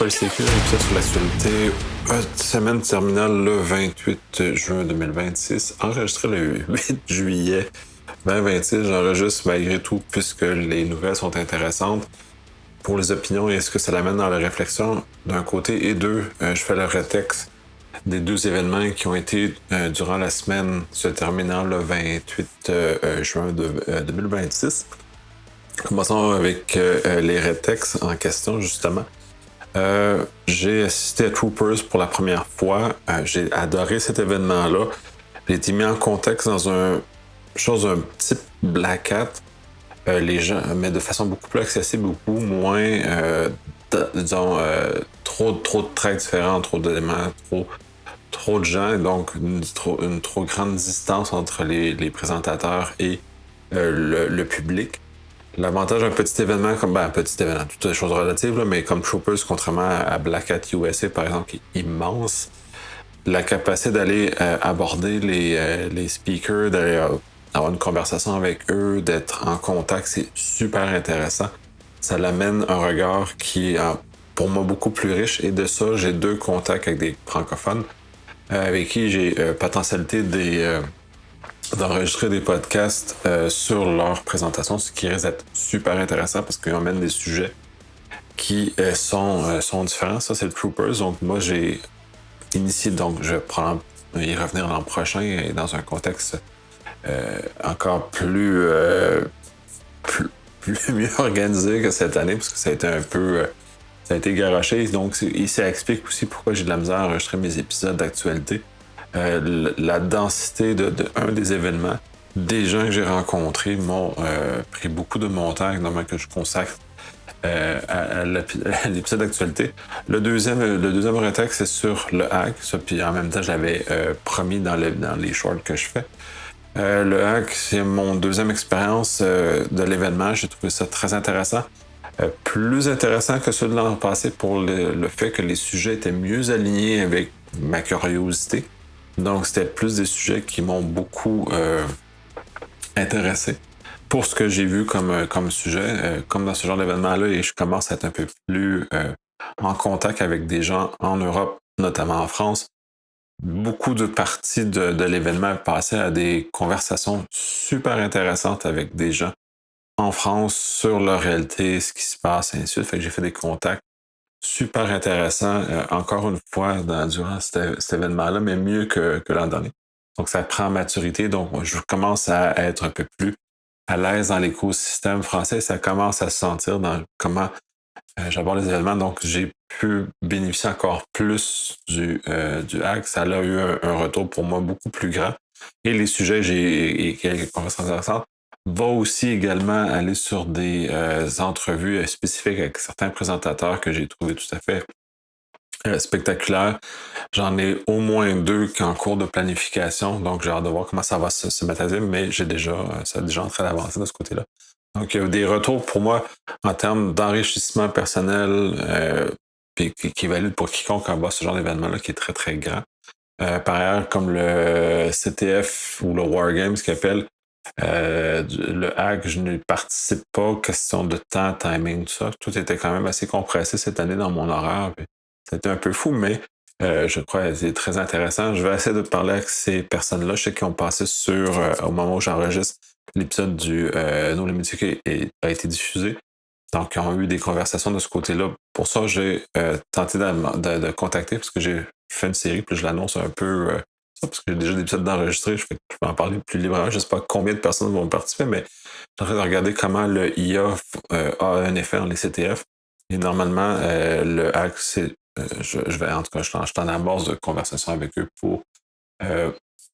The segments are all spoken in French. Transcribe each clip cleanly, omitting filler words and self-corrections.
PolysTQ, un épisode sur l'actualité. Semaine terminale le 28 juin 2026, enregistré le 8 juillet 2026. J'enregistre malgré tout puisque les nouvelles sont intéressantes pour les opinions et ce que ça l'amène dans la réflexion d'un côté et deux. Je fais le retexte des deux événements qui ont été durant la semaine se terminant le 28 juin 2026. Commençons avec les rétextes en question, justement. J'ai assisté à Troopers pour la première fois. J'ai adoré cet événement-là. J'ai été mis en contexte dans un type Black Hat. Les gens, mais de façon beaucoup plus accessible, beaucoup moins, disons, trop de traits différents, trop d'éléments, trop de gens, et donc une trop grande distance entre les présentateurs et le public. L'avantage d'un petit événement, toutes les choses relatives, là, mais comme Troopers, contrairement à Black Hat USA, par exemple, qui est immense, la capacité d'aller aborder les speakers, d'aller avoir une conversation avec eux, d'être en contact, c'est super intéressant. Ça l'amène un regard qui est, pour moi, beaucoup plus riche, et de ça, j'ai 2 contacts avec des francophones avec qui j'ai potentialité d'enregistrer des podcasts sur leur présentation, ce qui risque d'être super intéressant parce qu'ils emmènent des sujets qui sont différents. Ça, c'est le Troopers. Donc, moi, j'ai initié, donc je vais y revenir l'an prochain et dans un contexte encore plus mieux organisé que cette année parce que ça a été ça a été garoché. Donc, ça explique aussi pourquoi j'ai de la misère à enregistrer mes épisodes d'actualité. La densité de un des événements, des gens que j'ai rencontrés m'ont pris beaucoup de mon temps, normalement que je consacre à l'épisode d'actualité. Le deuxième rétexte, c'est sur le hack. Ça, puis en même temps, je l'avais promis dans les shorts que je fais. Le hack, c'est mon deuxième expérience de l'événement. J'ai trouvé ça très intéressant. Plus intéressant que celui de l'an passé pour le fait que les sujets étaient mieux alignés avec ma curiosité. Donc, c'était plus des sujets qui m'ont beaucoup intéressé pour ce que j'ai vu comme sujet. Comme dans ce genre d'événement-là, et je commence à être un peu plus en contact avec des gens en Europe, notamment en France. Beaucoup de parties de l'événement passaient à des conversations super intéressantes avec des gens en France sur leur réalité, ce qui se passe, et ainsi de suite. Fait que j'ai fait des contacts super intéressant, encore une fois, durant cet événement-là, mais mieux que l'an dernier. Donc, ça prend maturité. Donc, je commence à être un peu plus à l'aise dans l'écosystème français. Ça commence à se sentir dans comment j'aborde les événements. Donc, j'ai pu bénéficier encore plus du hack. Ça a eu un retour pour moi beaucoup plus grand. Et les sujets, et quelques conversations intéressantes, va aussi également aller sur des entrevues spécifiques avec certains présentateurs que j'ai trouvé tout à fait spectaculaires. J'en ai au moins 2 qui sont en cours de planification, donc j'ai hâte de voir comment ça va se matérialiser, mais ça a déjà en train d'avancer de ce côté-là. Donc il y a des retours pour moi en termes d'enrichissement personnel puis qui est valide pour quiconque en bas ce genre d'événement-là qui est très très grand. Par ailleurs, comme le CTF ou le Wargames qui appelle, le hack, je ne participe pas, question de temps, timing, tout ça. Tout était quand même assez compressé cette année dans mon horaire. C'était un peu fou, mais je crois que c'est très intéressant. Je vais essayer de parler avec ces personnes-là. Je sais qu'ils ont passé au moment où j'enregistre, l'épisode du No Limit Secret a été diffusé. Donc, ils ont eu des conversations de ce côté-là. Pour ça, j'ai tenté de contacter parce que j'ai fait une série, puis je l'annonce un peu ça, parce que j'ai déjà des épisodes d'enregistrer. Je peux en parler plus librement. Je ne sais pas combien de personnes vont participer, mais je suis en train de regarder comment le IA a un effet dans les CTF. Et normalement, le hack, je vais, en tout cas, je suis en amorce de conversation avec eux pour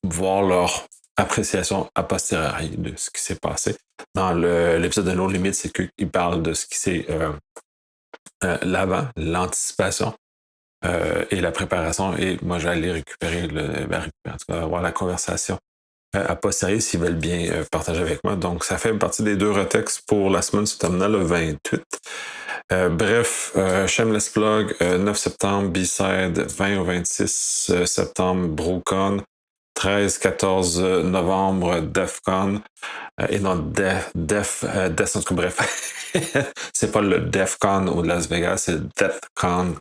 voir leur appréciation a posteriori de ce qui s'est passé. Dans l'épisode de No Limit, c'est qu'ils parlent de ce qui s'est l'avant, l'anticipation et la préparation. Et moi, je vais aller récupérer en tout cas, avoir la conversation a posteriori s'ils veulent bien partager avec moi. Donc, ça fait partie des 2 retextes pour la semaine se terminant le 28. Bref, Shameless Plug, 9 septembre, B-Side, 20 au 26 septembre, BroCon, 13-14 novembre, DEFCON, et non, en tout cas, bref, c'est pas le DEFCON au Las Vegas, c'est DEFCON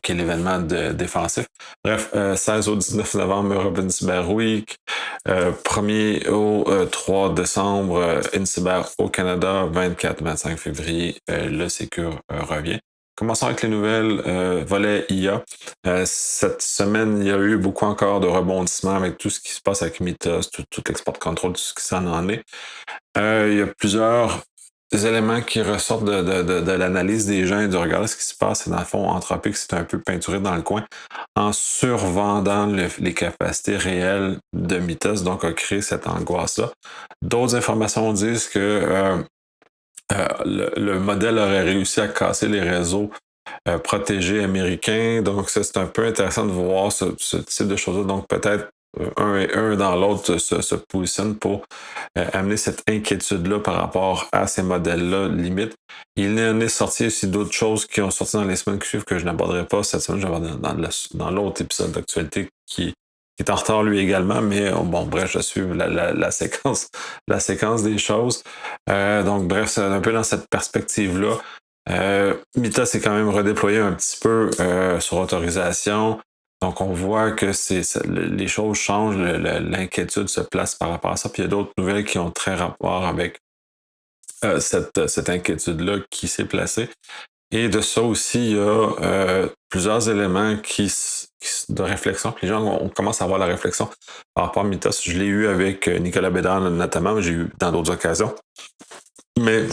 qui est l'événement défensif. Bref, 16 au 19 novembre, European Cyber Week. 1er au 3 décembre, InCyber au Canada. 24-25 février, le Secure revient. Commençons avec les nouvelles. Volet IA. Cette semaine, il y a eu beaucoup encore de rebondissements avec tout ce qui se passe avec Mythos, tout l'export control, tout ce qui s'en en est. Il y a plusieurs éléments qui ressortent de l'analyse des gens et de regarder ce qui se passe. Et dans le fond, Anthropic, c'est un peu peinturé dans le coin en survendant les capacités réelles de Mythos, donc a créé cette angoisse-là. D'autres informations disent que le modèle aurait réussi à casser les réseaux protégés américains. Donc, ça, c'est un peu intéressant de voir ce type de choses-là. Donc, peut-être un dans l'autre se positionne pour amener cette inquiétude-là par rapport à ces modèles-là, limite. Il en est sorti aussi d'autres choses qui ont sorti dans les semaines qui suivent que je n'aborderai pas cette semaine. Je vais aborder dans l'autre épisode d'actualité qui est en retard lui également, mais bon, bref, je suis la séquence des choses. Donc, bref, c'est un peu dans cette perspective-là. Mythos est quand même redéployé un petit peu sur autorisation. Donc, on voit que les choses changent, l'inquiétude se place par rapport à ça. Puis il y a d'autres nouvelles qui ont très rapport avec cette inquiétude-là qui s'est placée. Et de ça aussi, il y a plusieurs éléments de réflexion. Puis les gens, on commence à avoir la réflexion par rapport à Mythos. Je l'ai eu avec Nicolas Bédard notamment, mais j'ai eu dans d'autres occasions. Mais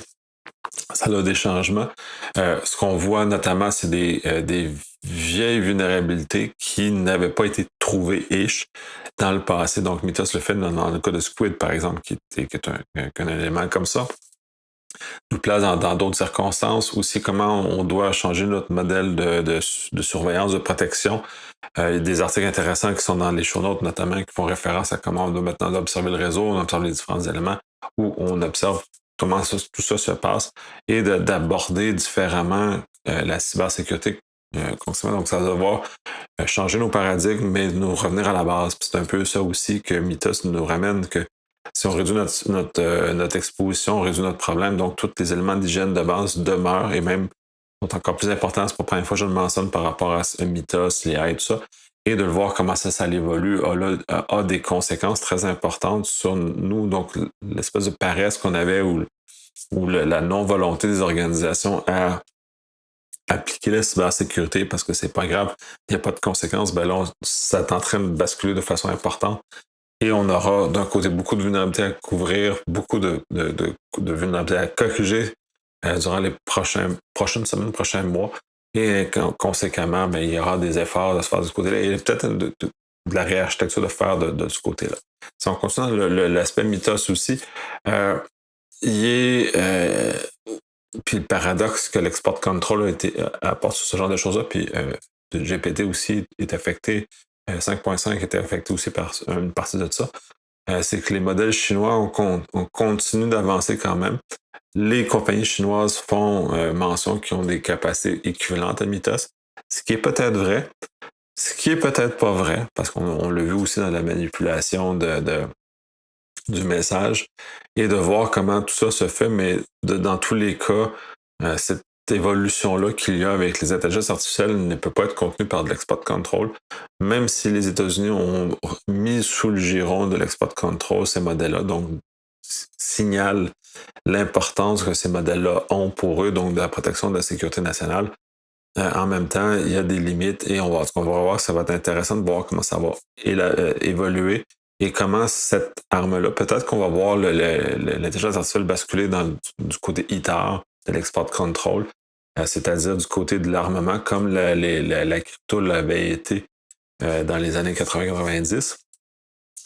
ça a des changements. Ce qu'on voit notamment, c'est des vieilles vulnérabilités qui n'avaient pas été trouvées dans le passé. Donc, Mythos le fait dans le cas de Squid, par exemple, qui est un élément comme ça. Nous place dans d'autres circonstances. Aussi, comment on doit changer notre modèle de surveillance, de protection. Il y a des articles intéressants qui sont dans les show notes, notamment, qui font référence à comment on doit maintenant observer le réseau, on observe les différents éléments, où on observe comment tout ça se passe et d'aborder différemment la cybersécurité constamment. Donc, ça va devoir changer nos paradigmes, mais nous revenir à la base. Puis c'est un peu ça aussi que Mythos nous ramène, que si on réduit notre exposition, on réduit notre problème, donc tous les éléments d'hygiène de base demeurent et même sont encore plus importants. C'est pas la première fois que je le mentionne par rapport à Mythos, l'IA et tout ça. Et de le voir comment ça évolue a des conséquences très importantes sur nous. Donc, l'espèce de paresse qu'on avait ou la non-volonté des organisations à appliquer la cybersécurité parce que c'est pas grave, il n'y a pas de conséquences, ben là, ça est en train de basculer de façon importante. Et on aura d'un côté beaucoup de vulnérabilités à couvrir, beaucoup de vulnérabilités à corriger durant les prochaines semaines, prochains mois. Et conséquemment, ben, il y aura des efforts de se faire de ce côté-là. Et peut-être de la réarchitecture de faire de ce côté-là. Si on continue dans l'aspect Mythos aussi, il est... puis le paradoxe que l'export control apporte sur ce genre de choses-là, puis le GPT aussi est affecté, 5.5 était affecté aussi par une partie de ça, c'est que les modèles chinois, on continue d'avancer quand même. Les compagnies chinoises font mention qu'ils ont des capacités équivalentes à Mythos, ce qui est peut-être vrai, ce qui est peut-être pas vrai, parce qu'on l'a vu aussi dans la manipulation du message, et de voir comment tout ça se fait, mais dans tous les cas, cette évolution-là qu'il y a avec les intelligences artificielles ne peut pas être contenue par de l'export control, même si les États-Unis ont mis sous le giron de l'export control ces modèles-là, donc signale l'importance que ces modèles-là ont pour eux, donc de la protection de la sécurité nationale. En même temps, il y a des limites et on va voir que ça va être intéressant de voir comment ça va évoluer et comment cette arme-là, peut-être qu'on va voir l'intelligence artificielle basculer du côté ITAR, de l'export control, c'est-à-dire du côté de l'armement, comme la crypto l'avait été dans les années 80-90.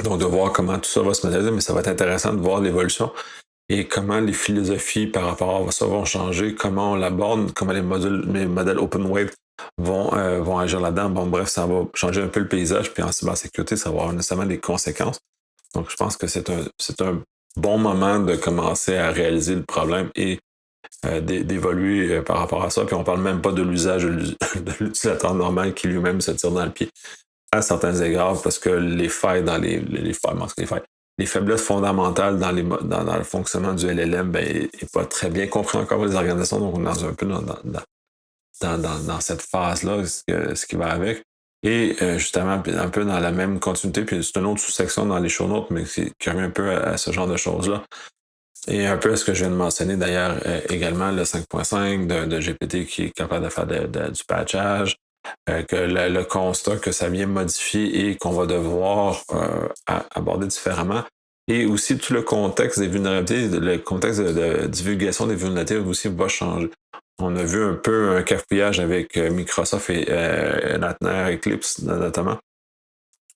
Donc, de voir comment tout ça va se matérialiser, mais ça va être intéressant de voir l'évolution et comment les philosophies par rapport à ça vont changer, comment on l'aborde, comment les modèles OpenWave vont agir là-dedans. Bon, bref, ça va changer un peu le paysage, puis en cybersécurité, ça va avoir nécessairement des conséquences. Donc, je pense que c'est un bon moment de commencer à réaliser le problème et d'évoluer par rapport à ça. Puis on parle même pas de l'usage de l'utilisateur normal qui lui-même se tire dans le pied à certains égards parce que les failles dans les faiblesses fondamentales dans le fonctionnement du LLM n'est pas très bien compris encore par les organisations. Donc on est un peu dans dans cette phase-là, ce qui va avec. Et justement, un peu dans la même continuité, puis c'est une autre sous-section dans les show notes, mais qui revient un peu à ce genre de choses-là. Et un peu à ce que je viens de mentionner d'ailleurs également, le 5.5 de GPT qui est capable de faire du patchage, que le constat que ça vient modifier et qu'on va devoir aborder différemment. Et aussi tout le contexte des vulnérabilités, le contexte de divulgation des vulnérabilités aussi va changer. On a vu un peu un cafouillage avec Microsoft et Natner Eclipse notamment,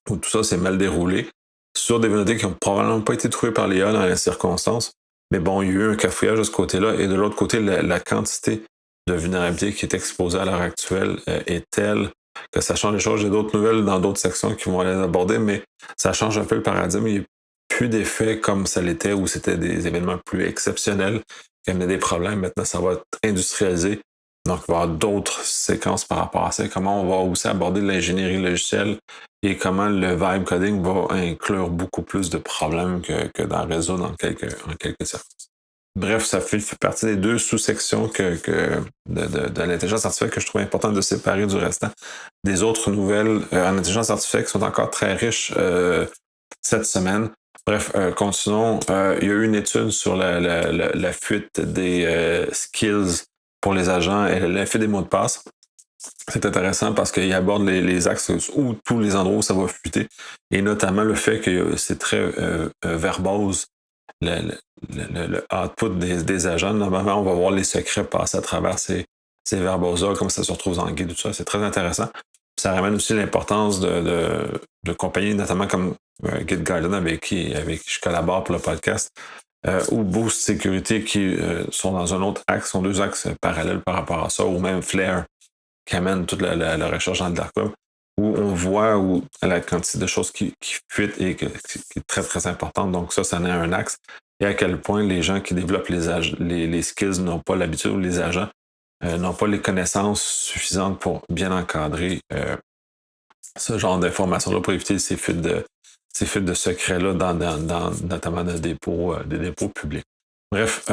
où tout ça s'est mal déroulé sur des vulnérabilités qui n'ont probablement pas été trouvées par l'IA dans les circonstances. Mais bon, il y a eu un cafouillage de ce côté-là. Et de l'autre côté, la quantité de vulnérabilité qui est exposée à l'heure actuelle est telle que ça change les choses. J'ai d'autres nouvelles dans d'autres sections qui vont aller aborder, mais ça change un peu le paradigme. Il n'y a plus d'effets comme ça l'était, où c'était des événements plus exceptionnels qui amenaient des problèmes. Maintenant, ça va être industrialisé. Donc, il va y avoir d'autres séquences par rapport à ça. Comment on va aussi aborder l'ingénierie logicielle et comment le vibe coding va inclure beaucoup plus de problèmes que dans le réseau en quelques circonstances. Bref, ça fait partie des deux sous-sections de l'intelligence artificielle que je trouve important de séparer du restant des autres nouvelles en intelligence artificielle qui sont encore très riches cette semaine. Bref, continuons. Il y a eu une étude sur la fuite des skills pour les agents et la fuite des mots de passe. C'est intéressant parce qu'il aborde les axes ou tous les endroits où ça va fuiter, et notamment le fait que c'est très verbose, le output des agents. Normalement, on va voir les secrets passer à travers ces verboses-là, comme ça se retrouve dans le guide, tout ça. C'est très intéressant. Ça ramène aussi l'importance de compagnies, notamment comme GitGuardian, avec qui je collabore pour le podcast, ou Boost Sécurité, qui sont dans un autre axe, sont deux axes parallèles par rapport à ça, ou même Flare, qui amène toute la recherche dans le dark web, où on voit la quantité de choses qui fuitent et qui est très, très importante. Donc ça en est un axe. Et à quel point les gens qui développent les skills n'ont pas l'habitude, ou les agents n'ont pas les connaissances suffisantes pour bien encadrer ce genre d'informations-là, pour éviter ces fuites de secrets-là, notamment des dépôts publics. Bref,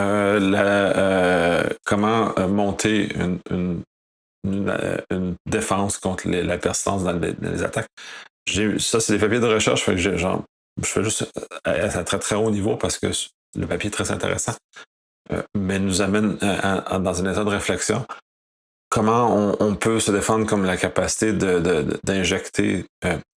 comment monter une défense contre la persistance dans les attaques. Ça, c'est des papiers de recherche, fait que je fais juste à très très haut niveau parce que le papier est très intéressant, mais nous amène dans un état de réflexion. Comment on peut se défendre comme la capacité d'injecter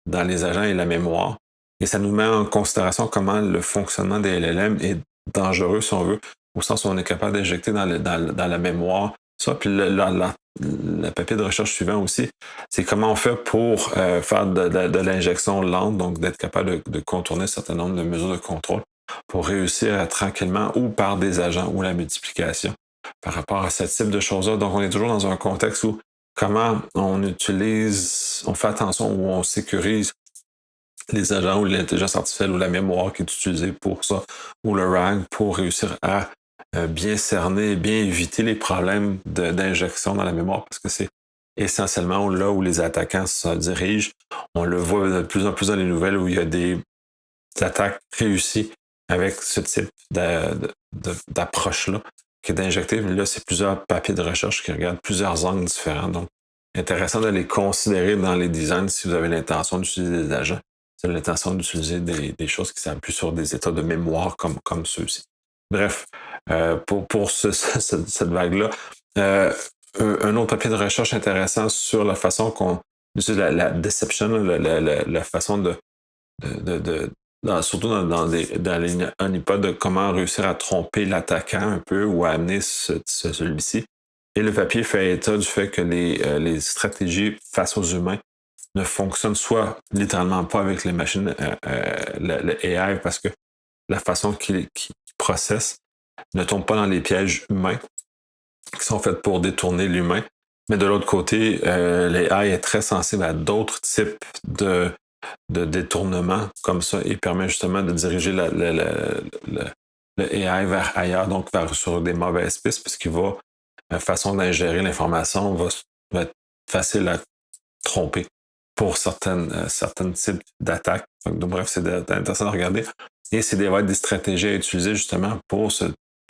dans les agents et la mémoire. Et ça nous met en considération comment le fonctionnement des LLM est dangereux, si on veut, au sens où on est capable d'injecter dans la mémoire ça. Puis le papier de recherche suivant aussi, c'est comment on fait pour faire de l'injection lente, donc d'être capable de contourner un certain nombre de mesures de contrôle pour réussir tranquillement, ou par des agents, ou la multiplication par rapport à ce type de choses-là. Donc, on est toujours dans un contexte où comment on fait attention, où on sécurise les agents ou l'intelligence artificielle ou la mémoire qui est utilisée pour ça, ou le RAG, pour réussir à bien cerner, bien éviter les problèmes d'injection dans la mémoire, parce que c'est essentiellement là où les attaquants se dirigent. On le voit de plus en plus dans les nouvelles où il y a des attaques réussies avec ce type d'approche-là, qui est d'injecter. Mais là, c'est plusieurs papiers de recherche qui regardent plusieurs angles différents. Donc, intéressant de les considérer dans les designs si vous avez l'intention d'utiliser des agents. Si vous avez l'intention d'utiliser des choses qui s'appuient sur des états de mémoire comme ceux-ci. Bref, pour cette vague-là, un autre papier de recherche intéressant sur la façon qu'on utilise la deception, la façon surtout dans les honeypots, de comment réussir à tromper l'attaquant un peu, ou à amener celui-ci. Et le papier fait état du fait que les stratégies face aux humains ne fonctionnent soit littéralement pas avec les machines, le AI, parce que la façon qu'ils processent ne tombe pas dans les pièges humains qui sont faits pour détourner l'humain. Mais de l'autre côté, l'AI est très sensible à d'autres types de détournement comme ça, et permet justement de diriger le AI vers ailleurs, donc sur des mauvaises pistes, puisqu'il va, façon d'ingérer l'information va être facile à tromper pour certains types d'attaques. Donc, bref, c'est intéressant de regarder. Et c'est des stratégies à utiliser justement pour se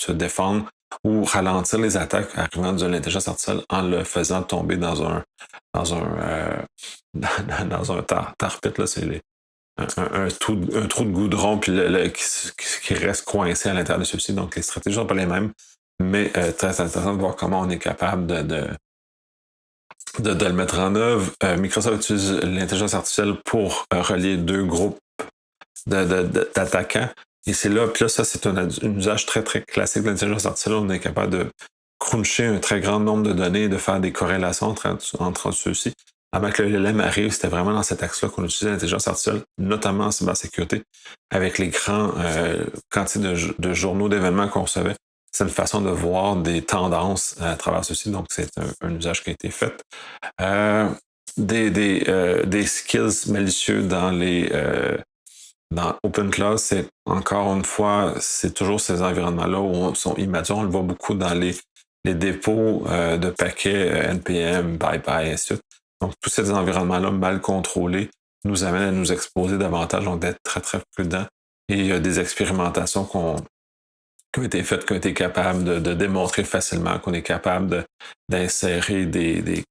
défendre ou ralentir les attaques arrivant de l'intelligence artificielle en le faisant tomber dans un, dans un tar-pit, là, c'est un trou de goudron puis qui reste coincé à l'intérieur de celui-ci. Donc, les stratégies sont pas les mêmes, mais très intéressant de voir comment on est capable de le mettre en œuvre. Microsoft utilise l'intelligence artificielle pour relier deux groupes d'attaquants. Et c'est là, puis là, ça, c'est un usage très, très classique de l'intelligence artificielle. On est capable de cruncher un très grand nombre de données et de faire des corrélations entre ceux-ci. Avant que le LLM arrive, c'était vraiment dans cet axe-là qu'on utilisait l'intelligence artificielle, notamment en cybersécurité, avec les grands quantités de journaux d'événements qu'on recevait. C'est une façon de voir des tendances à travers ceci, donc c'est un usage qui a été fait. Des skills malicieux dans OpenClaw, c'est encore une fois, c'est toujours ces environnements-là où sont immatures. On le voit beaucoup dans les dépôts de paquets NPM, ByPy, et ainsi de suite. Donc, tous ces environnements-là mal contrôlés nous amènent à nous exposer davantage, donc d'être très, très prudents. Et il y a des expérimentations qui ont été faites, qui ont été capables de démontrer facilement qu'on est capable d'insérer du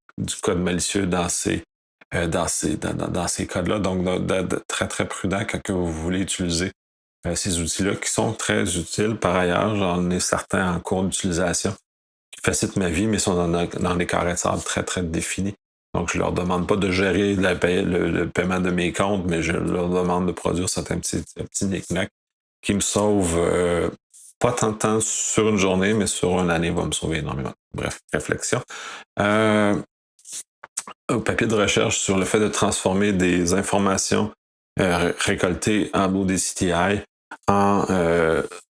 code malicieux dans ces codes-là. Donc, d'être très, très prudent quand vous voulez utiliser ces outils-là qui sont très utiles. Par ailleurs, j'en ai certains en cours d'utilisation qui facilitent ma vie, mais sont dans des carrés de sable très, très définis. Donc, je leur demande pas de gérer le paiement de mes comptes, mais je leur demande de produire certains petits knick-knacks qui me sauvent pas tant de temps sur une journée, mais sur une année va me sauver énormément. Bref, réflexion. Au papier de recherche sur le fait de transformer des informations récoltées en ODCTI en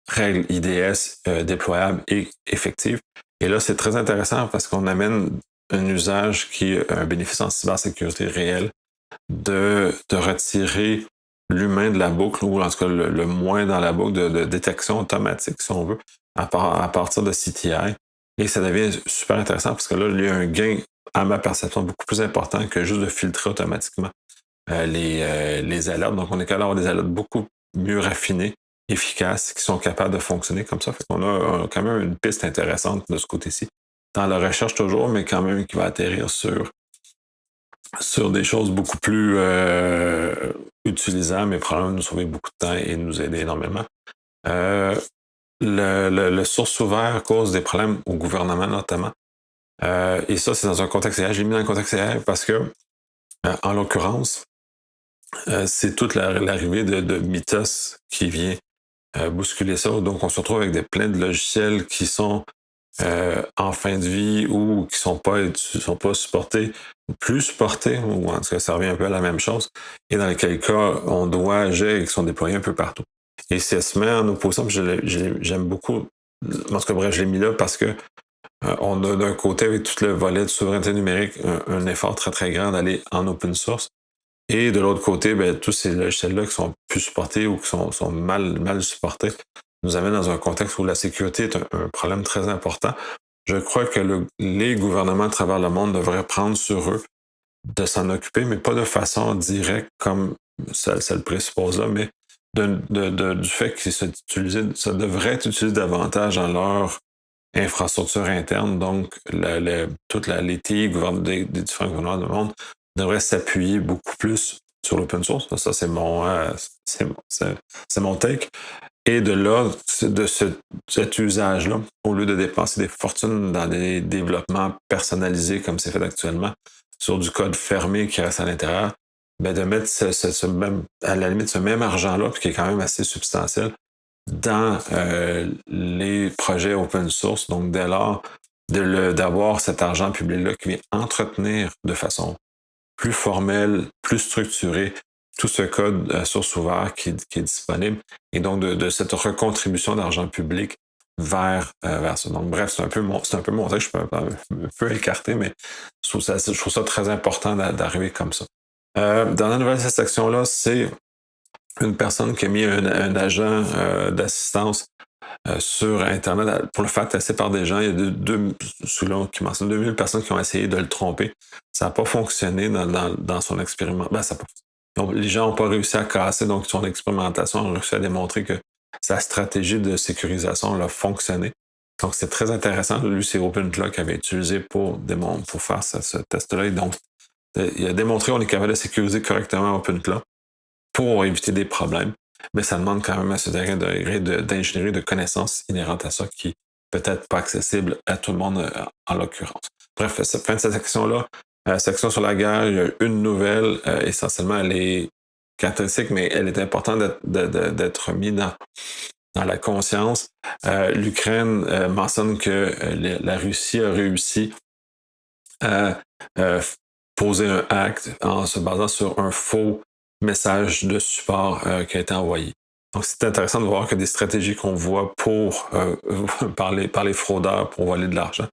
règles IDS déployables et effectives. Et là, c'est très intéressant parce qu'on amène un usage qui est un bénéfice en cybersécurité réel de retirer l'humain de la boucle, ou en tout cas le moins dans la boucle de détection automatique, si on veut, à partir de CTI. Et ça devient super intéressant parce que là, il y a un gain, à ma perception, beaucoup plus important que juste de filtrer automatiquement les alertes. Donc, on est capable d'avoir des alertes beaucoup mieux raffinées, efficaces, qui sont capables de fonctionner comme ça. Fait qu'on a quand même une piste intéressante de ce côté-ci. Dans la recherche toujours, mais quand même qui va atterrir sur des choses beaucoup plus utilisables, mais probablement nous sauver beaucoup de temps et nous aider énormément. Le source ouvert cause des problèmes au gouvernement notamment. Et ça, c'est dans un contexte AI. J'ai mis dans le contexte AI parce que, en l'occurrence, c'est toute l'arrivée de Mythos qui vient bousculer ça. Donc, on se retrouve avec plein de logiciels qui sont en fin de vie ou qui sont pas supportés, plus supportés, ou en tout cas, ça revient un peu à la même chose, et dans quel cas, on doit agir et qui sont déployés un peu partout. Et ça se met en opposition, j'aime beaucoup, en tout cas, bref, je l'ai mis là parce que on a d'un côté, avec tout le volet de souveraineté numérique, un effort très, très grand d'aller en open source. Et de l'autre côté, ben, tous ces logiciels-là qui sont plus supportés ou qui sont mal supportés nous amènent dans un contexte où la sécurité est un problème très important. Je crois que les gouvernements à travers le monde devraient prendre sur eux de s'en occuper, mais pas de façon directe comme ça le présuppose là, mais du fait que ça devrait être utilisé davantage dans leur infrastructure interne. Donc, toute les TI des différents gouvernements du monde devraient s'appuyer beaucoup plus sur l'open source. Ça, c'est mon take. Et de là, cet usage-là, au lieu de dépenser des fortunes dans des développements personnalisés comme c'est fait actuellement, sur du code fermé qui reste à l'intérieur, ben de mettre à la limite ce même argent-là, qui est quand même assez substantiel, dans les projets open source. Donc, dès lors, d'avoir cet argent public-là qui vient entretenir de façon plus formelle, plus structurée, tout ce code source ouvert qui est disponible, et donc de cette recontribution d'argent public vers ça. Donc, bref, c'est un peu mon texte, je suis un peu écarté, mais je trouve ça très important d'arriver comme ça. Dans la nouvelle section-là, c'est une personne qui a mis un agent d'assistance sur Internet pour le faire tester par des gens. Il y a selon qui mentionne 2000 personnes qui ont essayé de le tromper. Ça n'a pas fonctionné dans son expériment. Les gens n'ont pas réussi à casser, donc son expérimentation a réussi à démontrer que sa stratégie de sécurisation a fonctionné. Donc, c'est très intéressant. Lui, c'est OpenClaw qui avait utilisé pour faire ce test-là. Et donc, il a démontré qu'on est capable de sécuriser correctement OpenClaw pour éviter des problèmes. Mais ça demande quand même un certain degré d'ingénierie, de connaissances inhérentes à ça qui peut-être pas accessible à tout le monde en l'occurrence. Bref, fin de cette section-là. Section sur la guerre, il y a une nouvelle. Essentiellement, elle est caractéristique, mais elle est importante d'être mise dans la conscience. L'Ukraine mentionne que la Russie a réussi à poser un acte en se basant sur un faux message de support qui a été envoyé. Donc, c'est intéressant de voir que des stratégies qu'on voit pour par les fraudeurs pour voler de l'argent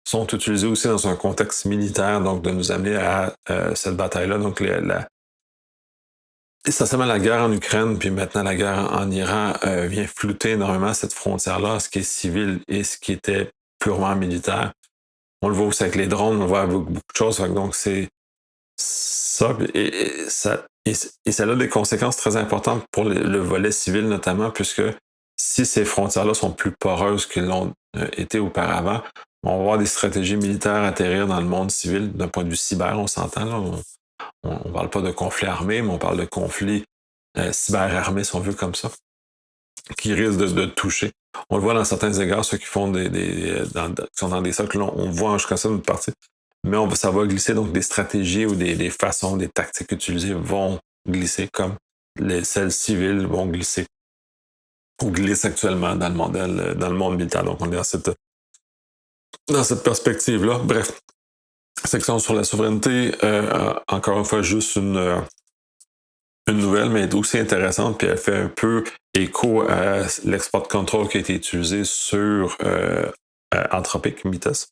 sont utilisées aussi dans un contexte militaire, donc de nous amener à cette bataille-là. Donc, essentiellement, la guerre en Ukraine, puis maintenant la guerre en Iran vient flouter énormément cette frontière-là, ce qui est civil et ce qui était purement militaire. On le voit aussi avec les drones, on le voit avec beaucoup de choses. Donc, c'est ça, et ça a des conséquences très importantes pour le volet civil notamment, puisque si ces frontières-là sont plus poreuses qu'elles l'ont été auparavant, on va voir des stratégies militaires atterrir dans le monde civil d'un point de vue cyber, on s'entend. Là, on ne parle pas de conflit armé, mais on parle de conflit cyber-armé, si on veut comme ça, qui risque de toucher. On le voit dans certains égards, ceux qui font qui sont dans des cercles, on voit jusqu'à ça une partie. Mais ça va glisser, donc des stratégies ou des façons, des tactiques utilisées vont glisser, comme celles civiles vont glisser ou glissent actuellement dans le monde militaire. Donc, on est dans cette perspective-là. Bref, section sur la souveraineté, encore une fois, juste une nouvelle, mais elle est aussi intéressante, puis elle fait un peu écho à l'export control qui a été utilisé sur Anthropic, Mythos.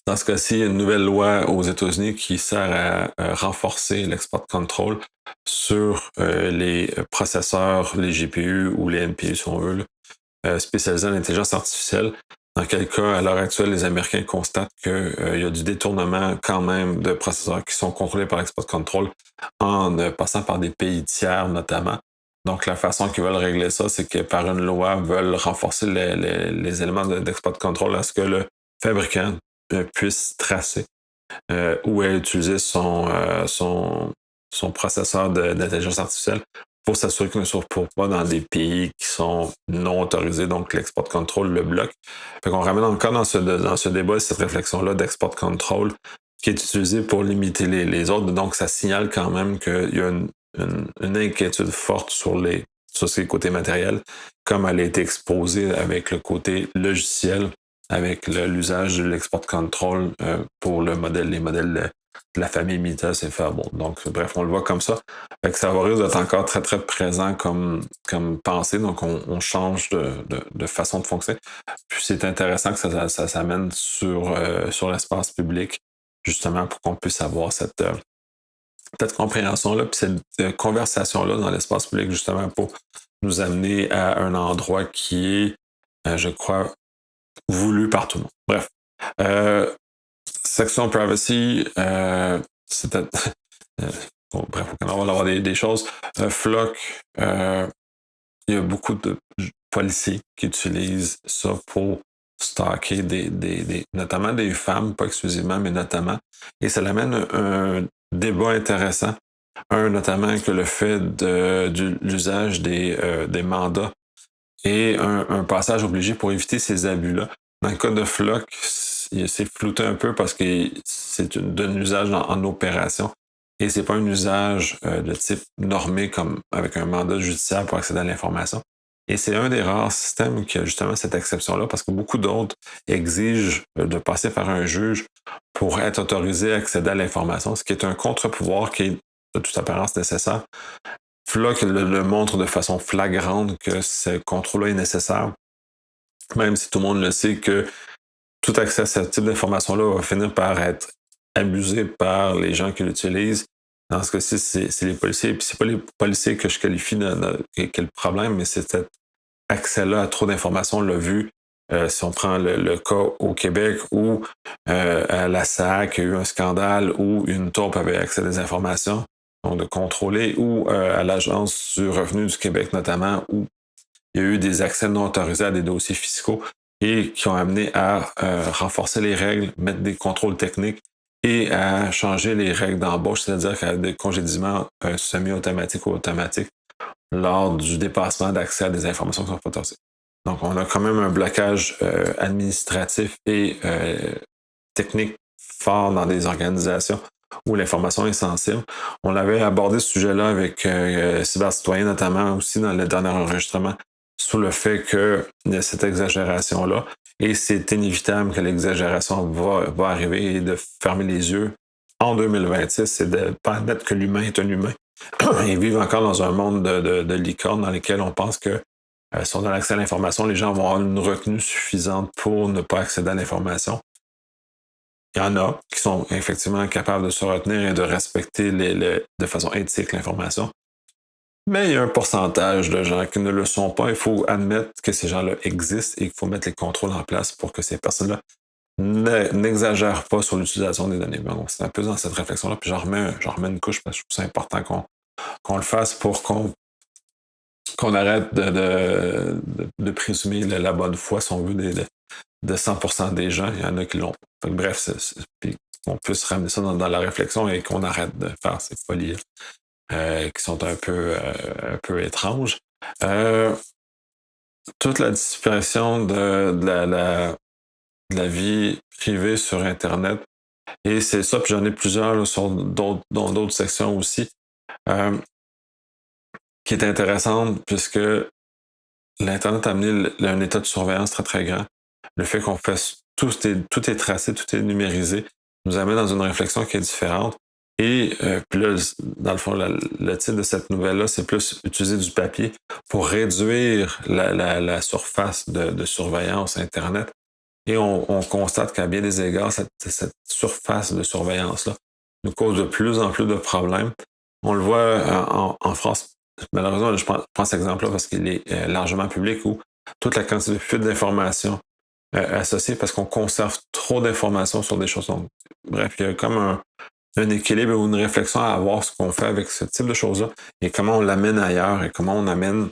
Dans ce cas-ci, il y a une nouvelle loi aux États-Unis qui sert à renforcer l'export control sur les processeurs, les GPU ou les NPU, si on veut, spécialisés en intelligence artificielle. Dans quel cas, à l'heure actuelle, les Américains constatent qu'il y a du détournement quand même de processeurs qui sont contrôlés par l'export control en passant par des pays tiers notamment. Donc, la façon qu'ils veulent régler ça, c'est que par une loi, ils veulent renforcer les éléments d'export control à ce que le fabricant puisse tracer où est utilisé son processeur d'intelligence artificielle pour s'assurer qu'il ne se retrouve pas dans des pays qui sont non autorisés, donc l'export control le bloque. Fait qu'on ramène encore dans ce débat, cette réflexion-là d'export control qui est utilisée pour limiter les autres. Donc, ça signale quand même qu'il y a une inquiétude forte sur ce côté matériel, comme elle a été exposée avec le côté logiciel, avec l'usage de l'export control pour les modèles de la famille Mythos et Fairbolt. Donc, bref, on le voit comme ça. Fait que ça va risque d'être encore très, très présent comme pensée. Donc, on change de façon de fonctionner. Puis, c'est intéressant que ça s'amène sur l'espace public, justement, pour qu'on puisse avoir cette compréhension-là, puis cette conversation-là dans l'espace public, justement, pour nous amener à un endroit qui est, je crois, voulu par tout le monde. Bref. Section privacy, c'était. Bref, on va avoir des choses. Flock, il y a beaucoup de policiers qui utilisent ça pour stalker notamment des femmes, pas exclusivement, mais notamment. Et ça amène un débat intéressant. Notamment que le fait de l'usage des mandats et un passage obligé pour éviter ces abus-là. Dans le cas de Flock, c'est flouté un peu parce que c'est d'un usage en opération et c'est pas un usage de type normé comme avec un mandat judiciaire pour accéder à l'information. Et c'est un des rares systèmes qui a justement cette exception-là parce que beaucoup d'autres exigent de passer par un juge pour être autorisé à accéder à l'information, ce qui est un contre-pouvoir qui est de toute apparence nécessaire. Flock le montre de façon flagrante que ce contrôle-là est nécessaire, même si tout le monde le sait que tout accès à ce type d'information-là va finir par être abusé par les gens qui l'utilisent. Dans ce cas-ci, c'est les policiers. Puis c'est pas les policiers que je qualifie qui est le problème, mais c'est cet accès-là à trop d'informations. On l'a vu si on prend le cas au Québec où à la SAC, il y a eu un scandale où une taupe avait accès à des informations, donc de contrôler, ou à l'Agence du revenu du Québec notamment, où il y a eu des accès non autorisés à des dossiers fiscaux. et qui ont amené à renforcer les règles, mettre des contrôles techniques et à changer les règles d'embauche, c'est-à-dire qu'à des congédiements semi-automatiques ou automatiques lors du dépassement d'accès à des informations qui sont pas autorisées. Donc, on a quand même un blocage administratif et technique fort dans des organisations où l'information est sensible. On avait abordé ce sujet-là avec Cybercitoyen, notamment aussi dans le dernier enregistrement, sur le fait qu'il y a cette exagération-là. Et c'est inévitable que l'exagération va arriver et de fermer les yeux en 2026, c'est de ne pas admettre que l'humain est un humain. Ils vivent encore dans un monde de licornes dans lequel on pense que si on a accès à l'information, les gens vont avoir une retenue suffisante pour ne pas accéder à l'information. Il y en a qui sont effectivement capables de se retenir et de respecter de façon éthique l'information. Mais il y a un pourcentage de gens qui ne le sont pas. Il faut admettre que ces gens-là existent et qu'il faut mettre les contrôles en place pour que ces personnes-là n'exagèrent pas sur l'utilisation des données. Donc, c'est un peu dans cette réflexion-là. Puis j'en remets une couche parce que je trouve ça important qu'on le fasse pour qu'on arrête de présumer la bonne foi, si on veut, de 100% des gens. Il y en a qui l'ont. Bref, puis qu'on puisse ramener ça dans la réflexion et qu'on arrête de faire ces folies qui sont un peu étranges. Toute la disparition de la vie privée sur Internet, et c'est ça, puis j'en ai plusieurs là, dans d'autres sections aussi, qui est intéressante puisque l'Internet a amené un état de surveillance très, très grand. Le fait qu'on fasse tout est tracé, tout est numérisé, nous amène dans une réflexion qui est différente. Et puis là, dans le fond, le titre de cette nouvelle-là, c'est plus utiliser du papier pour réduire la surface de surveillance Internet. Et on constate qu'à bien des égards, cette surface de surveillance-là nous cause de plus en plus de problèmes. On le voit en France. Malheureusement, je prends cet exemple-là parce qu'il est largement public, où toute la quantité de fuite d'informations associée parce qu'on conserve trop d'informations sur des choses. Donc, bref, il y a comme un équilibre ou une réflexion à avoir ce qu'on fait avec ce type de choses-là et comment on l'amène ailleurs et comment on amène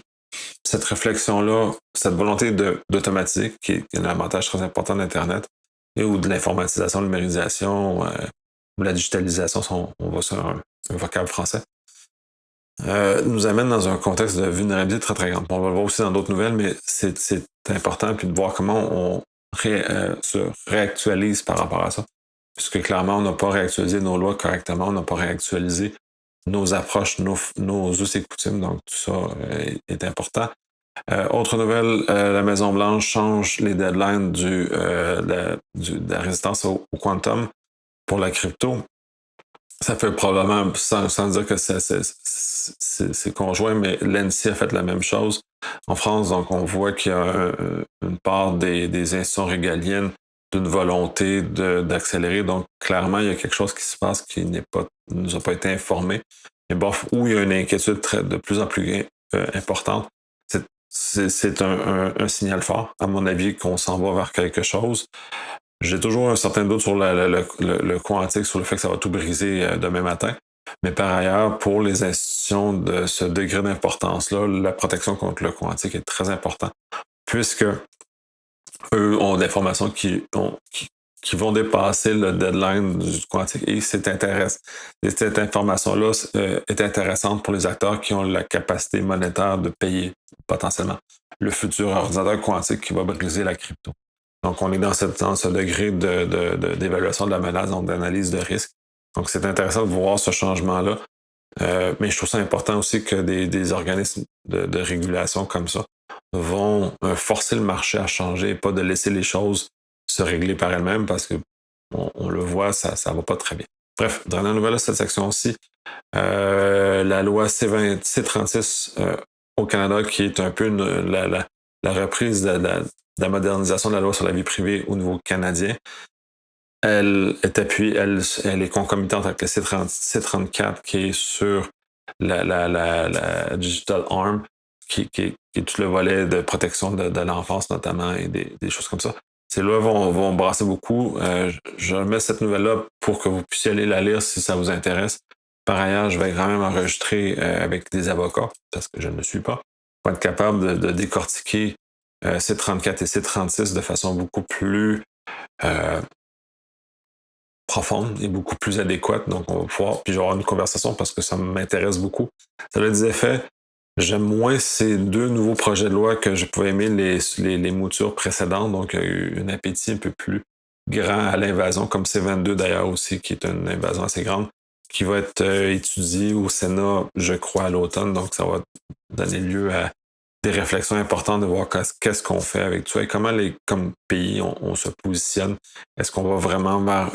cette réflexion-là, cette volonté d'automatiser, qui est un avantage très important d'Internet, et ou de l'informatisation, de la numérisation, ou la digitalisation, si on va sur un vocable français, nous amène dans un contexte de vulnérabilité très, très grande. On va le voir aussi dans d'autres nouvelles, mais c'est important puis de voir comment on se réactualise par rapport à ça. Puisque clairement, on n'a pas réactualisé nos lois correctement, on n'a pas réactualisé nos approches, nos us et coutumes, donc tout ça est important. Autre nouvelle, la Maison-Blanche change les deadlines de la résistance au quantum pour la crypto. Ça fait probablement, sans dire que c'est conjoint, mais l'ANSSI a fait la même chose en France. Donc, on voit qu'il y a une part des institutions régaliennes d'une volonté d'accélérer. Donc, clairement, il y a quelque chose qui se passe qui ne nous a pas été informé. Mais bon, où il y a une inquiétude de plus en plus importante, c'est un signal fort, à mon avis, qu'on s'en va vers quelque chose. J'ai toujours un certain doute sur le quantique, sur le fait que ça va tout briser demain matin. Mais par ailleurs, pour les institutions de ce degré d'importance-là, la protection contre le quantique est très importante, puisque eux ont des formations qui vont dépasser le deadline du quantique. Et cette information-là est intéressante pour les acteurs qui ont la capacité monétaire de payer potentiellement le futur ordinateur quantique qui va briser la crypto. Donc, on est dans ce degré d'évaluation de la menace, donc d'analyse de risque. Donc, c'est intéressant de voir ce changement-là. Mais je trouve ça important aussi que des organismes de régulation comme ça vont forcer le marché à changer et pas de laisser les choses se régler par elles-mêmes parce que on le voit, ça va pas très bien. Bref, dernière nouvelle de cette section-ci, la loi C36 au Canada, qui est un peu la reprise de la modernisation de la loi sur la vie privée au niveau canadien. Elle est appuyée, elle est concomitante avec le C34 qui est sur la Digital Arm, qui est tout le volet de protection de l'enfance notamment et des choses comme ça. Ces lois vont brasser beaucoup. Je mets cette nouvelle-là pour que vous puissiez aller la lire si ça vous intéresse. Par ailleurs, je vais quand même enregistrer avec des avocats, parce que je ne le suis pas, pour être capable de décortiquer C34 et C36 de façon beaucoup plus euh, profonde et beaucoup plus adéquate. Donc, on va pouvoir, puis je vais avoir une conversation parce que ça m'intéresse beaucoup. Ça a des effets. J'aime moins ces deux nouveaux projets de loi que je pouvais aimer les moutures précédentes. Donc, il y a eu un appétit un peu plus grand à l'invasion, comme C22 d'ailleurs aussi, qui est une invasion assez grande, qui va être étudiée au Sénat, je crois, à l'automne. Donc, ça va donner lieu à des réflexions importantes de voir qu'est-ce qu'on fait avec tout ça et comment comme pays on se positionne. Est-ce qu'on va vraiment vers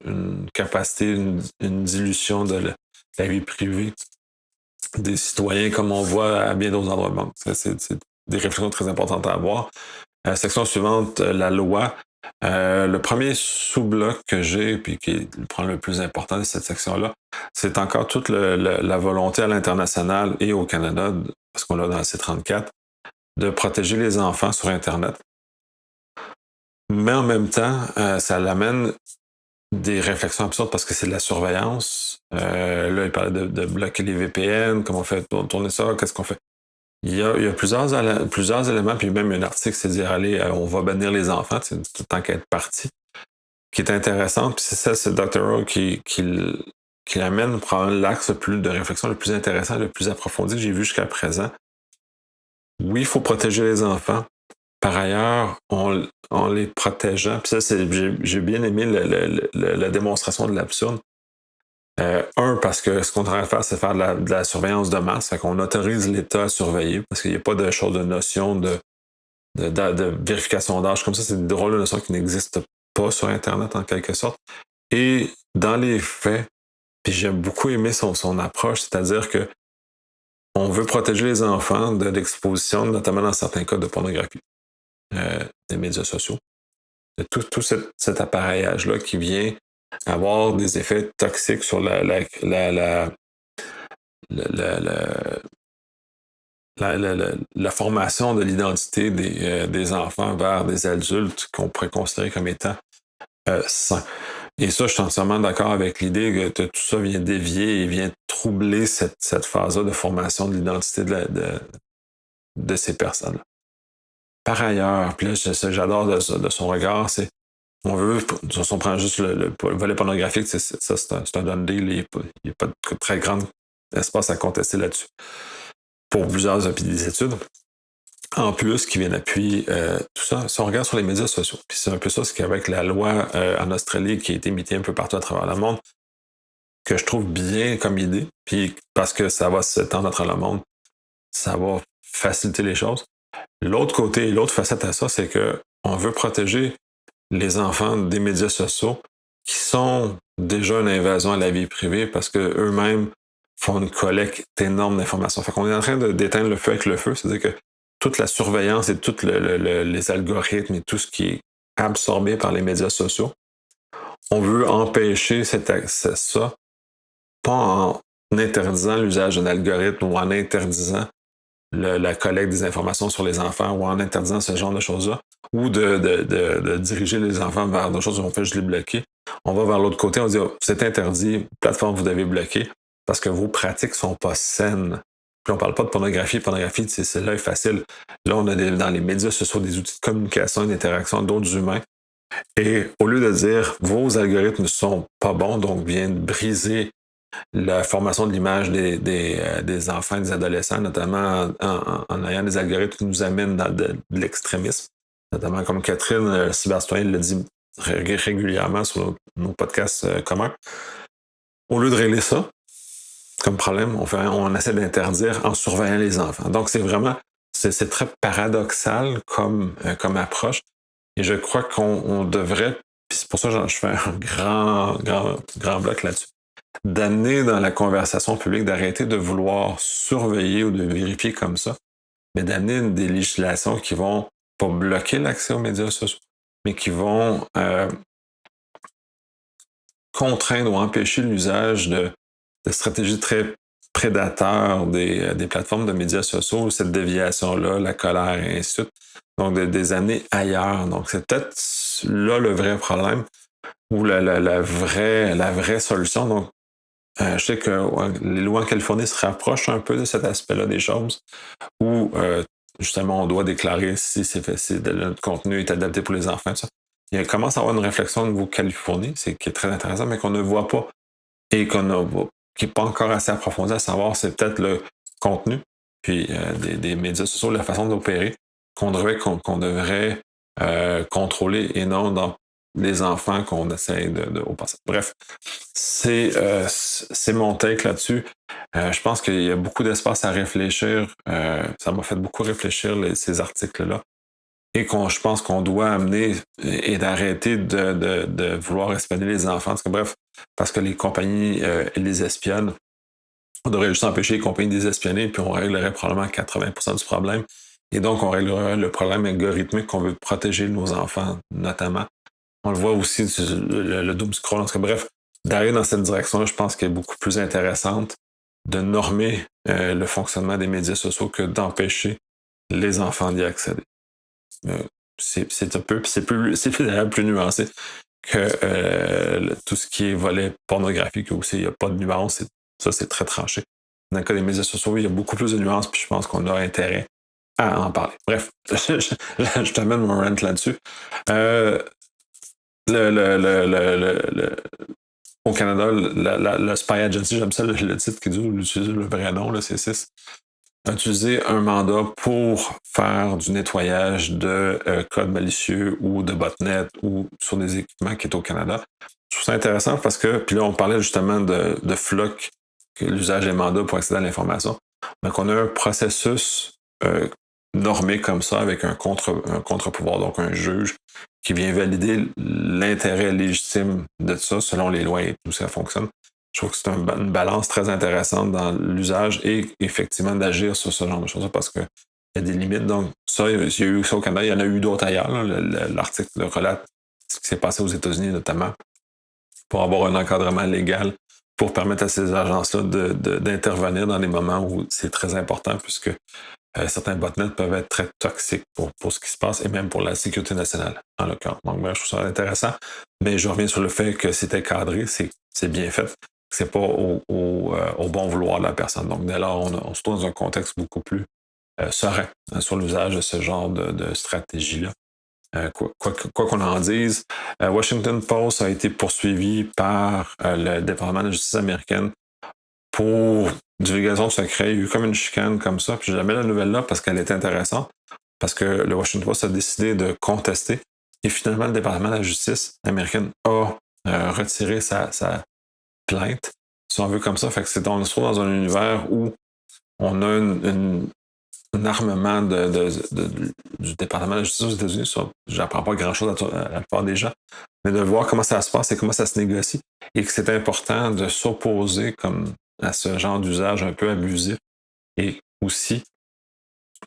une capacité, une dilution de la vie privée des citoyens comme on voit à bien d'autres endroits. Bon, c'est des réflexions très importantes à avoir. Section suivante, la loi. Le premier sous-bloc que j'ai, puis qui est le point le plus important de cette section-là, c'est encore toute la volonté à l'international et au Canada, parce qu'on l'a dans le C34, de protéger les enfants sur Internet. Mais en même temps, ça l'amène des réflexions absurdes parce que c'est de la surveillance. Là, il parlait de bloquer les VPN, comment on fait tourner ça, qu'est-ce qu'on fait. Il y a plusieurs éléments, puis même un article, c'est dire, allez, on va bannir les enfants, tant qu'à être parti, qui est intéressant. Puis c'est ça, c'est Dr. O qui amène probablement l'axe de réflexion le plus intéressant, le plus approfondi que j'ai vu jusqu'à présent. Oui, il faut protéger les enfants. Par ailleurs, en les protégeant, puis ça, j'ai bien aimé la démonstration de l'absurde. Parce que ce qu'on est en train de faire, c'est faire de la surveillance de masse. Fait qu'on autorise l'État à surveiller parce qu'il n'y a pas de chose de notion de vérification d'âge. Comme ça, c'est des drôles de notions qui n'existent pas sur Internet en quelque sorte. Et dans les faits, puis j'ai beaucoup aimé son approche, c'est-à-dire que on veut protéger les enfants de l'exposition, notamment dans certains cas de pornographie, des médias sociaux. De tout cet appareillage-là qui vient avoir des effets toxiques sur la formation de l'identité des enfants vers des adultes qu'on pourrait considérer comme étant sains. Et ça, je suis entièrement d'accord avec l'idée que tout ça vient dévier et vient troubler cette phase-là de formation de l'identité de ces personnes-là. Par ailleurs, puis là, j'adore de son regard, c'est on veut, si on prend juste le volet pornographique, c'est un done deal, il n'y a pas de très grand espace à contester là-dessus. Pour plusieurs des études. En plus, qui viennent appuyer tout ça, si on regarde sur les médias sociaux, puis c'est un peu ça, ce qu'avec la loi en Australie qui a été imitée un peu partout à travers le monde, que je trouve bien comme idée, puis parce que ça va s'étendre à travers le monde, ça va faciliter les choses. L'autre côté, l'autre facette à ça, c'est que on veut protéger les enfants des médias sociaux qui sont déjà une invasion à la vie privée parce qu'eux-mêmes font une collecte énorme d'informations. Fait qu'on est en train d'éteindre le feu avec le feu, c'est-à-dire que toute la surveillance et tous les algorithmes et tout ce qui est absorbé par les médias sociaux, on veut empêcher ça, pas en interdisant l'usage d'un algorithme ou en interdisant la collecte des informations sur les enfants ou en interdisant ce genre de choses-là, ou de diriger les enfants vers d'autres choses où on fait juste les bloquer. On va vers l'autre côté, on dit c'est interdit, plateforme, vous devez bloquer parce que vos pratiques sont pas saines. Puis on parle pas de pornographie. Pornographie, c'est l'œil facile. Là, on a dans les médias sociaux des outils de communication et d'interaction d'autres humains. Et au lieu de dire vos algorithmes sont pas bons, donc viennent briser la formation de l'image des enfants et des adolescents, notamment en ayant des algorithmes qui nous amènent dans de l'extrémisme, notamment comme Catherine Cybercitoyenne le dit régulièrement sur nos podcasts communs. Au lieu de régler ça comme problème, on essaie d'interdire en surveillant les enfants. Donc c'est très paradoxal comme approche. Et je crois qu'on devrait, puis c'est pour ça que je fais un grand bloc là-dessus, d'amener dans la conversation publique, d'arrêter de vouloir surveiller ou de vérifier comme ça, mais d'amener des législations qui vont pas bloquer l'accès aux médias sociaux, mais qui vont contraindre ou empêcher l'usage de stratégies très prédateurs des plateformes de médias sociaux, cette déviation-là, la colère et ainsi de suite. Donc, des années ailleurs. Donc, c'est peut-être là le vrai problème ou la vraie solution. Donc, je sais que les lois en Californie se rapprochent un peu de cet aspect-là des choses où justement, on doit déclarer si notre contenu est adapté pour les enfants, tout ça. Il commence à avoir une réflexion au niveau Californie, qui est très intéressant, mais qu'on ne voit pas et qui n'est pas encore assez approfondi à savoir, c'est peut-être le contenu, puis des médias sociaux, la façon d'opérer, qu'on devrait contrôler et non dans les enfants qu'on essaie au passé. Bref, c'est mon take là-dessus. Je pense qu'il y a beaucoup d'espace à réfléchir. Ça m'a fait beaucoup réfléchir ces articles-là. Et je pense qu'on doit amener et d'arrêter de vouloir espionner les enfants. Parce que, bref, parce que les compagnies les espionnent, on devrait juste empêcher les compagnies de les espionner, puis on réglerait probablement 80% du problème. Et donc, on réglerait le problème algorithmique qu'on veut protéger nos enfants, notamment. On le voit aussi, le doom scroll. En tout cas, bref, d'aller dans cette direction-là, je pense qu'elle est beaucoup plus intéressante de normer le fonctionnement des médias sociaux que d'empêcher les enfants d'y accéder. C'est un peu, plus nuancé que tout ce qui est volet pornographique aussi. Il n'y a pas de nuance. Ça, c'est très tranché. Dans le cas des médias sociaux, il y a beaucoup plus de nuances, puis je pense qu'on a intérêt à en parler. Bref, je t'amène mon rant là-dessus. Au Canada, le Spy Agency, j'aime ça le titre qui dit utiliser le vrai nom, le C6, a utilisé un mandat pour faire du nettoyage de codes malicieux ou de botnet ou sur des équipements qui est au Canada. Je trouve ça intéressant parce que, puis là, on parlait justement de FLOC, l'usage des mandats pour accéder à l'information. Donc, on a un processus normé comme ça avec un contre-pouvoir, donc un juge qui vient valider l'intérêt légitime de ça selon les lois et tout ça fonctionne. Je trouve que c'est une balance très intéressante dans l'usage et effectivement d'agir sur ce genre de choses parce qu'il y a des limites. Donc, ça, il y a eu ça au Canada, il y en a eu d'autres ailleurs. L'article relate ce qui s'est passé aux États-Unis notamment pour avoir un encadrement légal pour permettre à ces agences-là d'intervenir dans les moments où c'est très important puisque certains botnets peuvent être très toxiques pour ce qui se passe et même pour la sécurité nationale, en l'occurrence. Donc, je trouve ça intéressant, mais je reviens sur le fait que c'était cadré, c'est bien fait, c'est pas au bon vouloir de la personne. Donc, dès lors, on se trouve dans un contexte beaucoup plus serein sur l'usage de ce genre de stratégie-là. Quoi qu'on en dise, Washington Post a été poursuivi par le département de justice américaine pour divulgation de secrets. Il y a eu comme une chicane comme ça. Puis j'aimais la nouvelle là parce qu'elle était intéressante. Parce que le Washington Post a décidé de contester. Et finalement, le département de la justice américaine a retiré sa plainte, si on veut comme ça. Fait que on se trouve dans un univers où on a un armement du département de la justice aux États-Unis. J'apprends pas grand-chose à la plupart des gens. Mais de voir comment ça se passe et comment ça se négocie. Et que c'est important de s'opposer comme à ce genre d'usage un peu abusif et aussi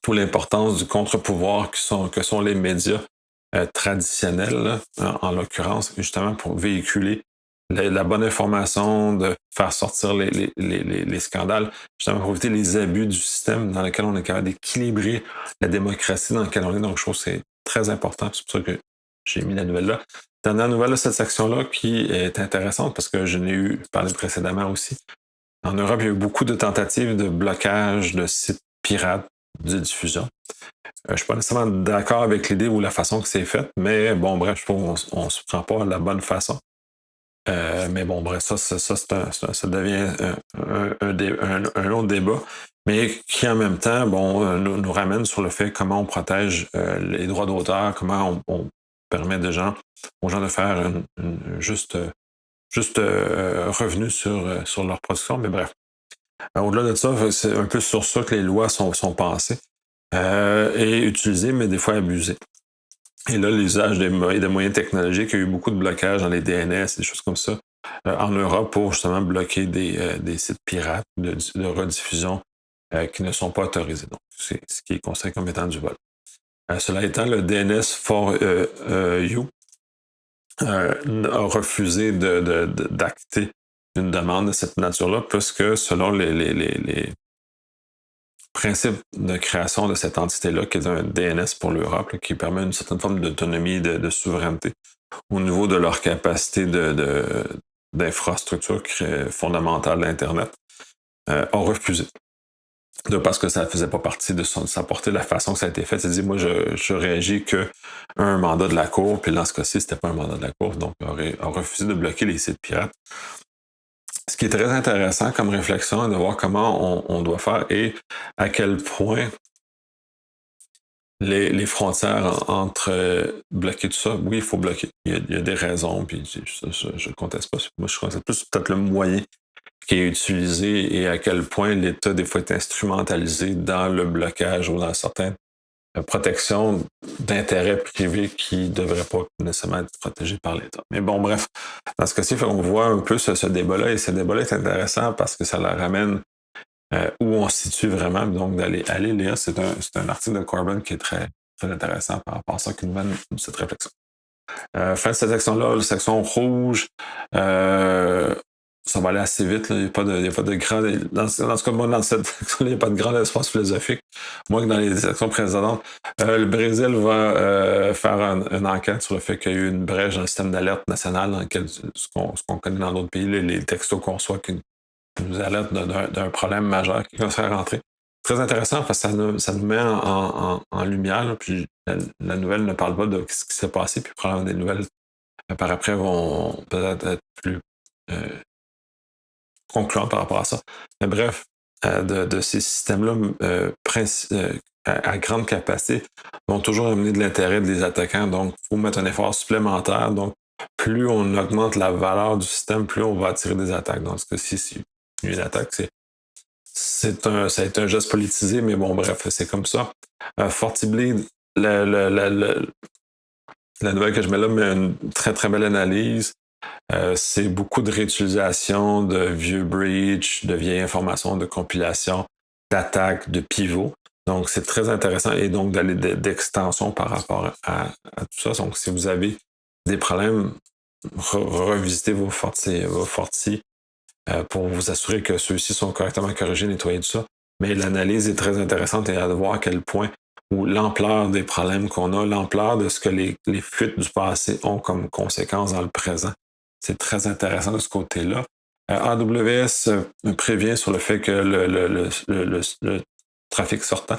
toute l'importance du contre-pouvoir que sont les médias traditionnels, là, en l'occurrence, justement pour véhiculer la bonne information, de faire sortir les scandales, justement pour éviter les abus du système dans lequel on est capable d'équilibrer la démocratie dans laquelle on est. Donc, je trouve que c'est très important. C'est pour ça que j'ai mis la nouvelle là. Dernière nouvelle de cette section-là qui est intéressante parce que je n'ai eu parlé précédemment aussi. En Europe, il y a eu beaucoup de tentatives de blocage de sites pirates de diffusion. Je ne suis pas nécessairement d'accord avec l'idée ou la façon que c'est fait, mais bon, bref, je trouve qu'on ne se prend pas de la bonne façon. Mais bon, bref, ça devient un autre débat, mais qui en même temps, nous ramène sur le fait comment on protège les droits d'auteur, comment on permet aux gens de faire juste revenu sur leur production. Mais bref, au-delà de ça, c'est un peu sur ça que les lois sont pensées et utilisées, mais des fois abusées. Et là, l'usage des moyens technologiques, il y a eu beaucoup de blocages dans les DNS, des choses comme ça, en Europe pour justement bloquer des sites pirates de rediffusion qui ne sont pas autorisés. Donc, c'est ce qui est considéré comme étant du vol. Cela étant, le DNS for You a refusé d'acter une demande de cette nature-là, puisque selon les principes de création de cette entité-là, qui est un DNS pour l'Europe, là, qui permet une certaine forme d'autonomie, de souveraineté au niveau de leur capacité d'infrastructure fondamentale d'Internet, ont refusé. parce que ça ne faisait pas partie de sa portée, de la façon que ça a été fait. C'est-à-dire, moi, je réagis que un mandat de la Cour, puis dans ce cas-ci, c'était pas un mandat de la Cour, donc a refusé de bloquer les sites pirates. Ce qui est très intéressant comme réflexion, est de voir comment on doit faire et à quel point les frontières entre bloquer tout ça, oui, il faut bloquer. Il y a des raisons, puis je conteste pas. Moi, je conteste plus peut-être le moyen qui est utilisé et à quel point l'État, des fois, est instrumentalisé dans le blocage ou dans certaines protections d'intérêts privés qui ne devraient pas nécessairement être protégés par l'État. Mais bon, bref, dans ce cas-ci, on voit un peu ce débat-là, et ce débat-là est intéressant parce que ça la ramène où on se situe vraiment. Donc, aller lire, c'est un article de Corbin qui est très, très intéressant par rapport à ça, qui nous mène cette réflexion. Fin de cette section-là, la section rouge, ça va aller assez vite. Là. Il n'y a pas de grand... Dans ce cas, moi, dans cette section-là, il n'y a pas de grand espace philosophique. Moins que dans les sections précédentes. Le Brésil va faire une enquête sur le fait qu'il y a eu une brèche dans le système d'alerte national dans lequel ce qu'on connaît dans d'autres pays, les textos qu'on reçoit qui nous alertent d'un problème majeur qui va se faire rentrer. Très intéressant parce que ça nous met en lumière. Là, puis la nouvelle ne parle pas de ce qui s'est passé, puis probablement des nouvelles par après vont peut-être être plus concluantes par rapport à ça. Mais bref, de ces systèmes-là à grande capacité vont toujours amener de l'intérêt des attaquants. Donc, il faut mettre un effort supplémentaire. Donc, plus on augmente la valeur du système, plus on va attirer des attaques. Dans ce cas-ci, si une attaque, ça a été un geste politisé, mais bon, bref, c'est comme ça. Fortibly, la nouvelle que je mets là met une très, très belle analyse. C'est beaucoup de réutilisation de vieux breach, de vieilles informations, de compilation, d'attaques, de pivots. Donc, c'est très intéressant et donc d'aller d'extension par rapport à tout ça. Donc, si vous avez des problèmes, revisitez vos fortis pour vous assurer que ceux-ci sont correctement corrigés, nettoyés, tout ça. Mais l'analyse est très intéressante et à voir à quel point ou l'ampleur des problèmes qu'on a, l'ampleur de ce que les fuites du passé ont comme conséquence dans le présent. C'est très intéressant de ce côté-là. AWS prévient sur le fait que le trafic sortant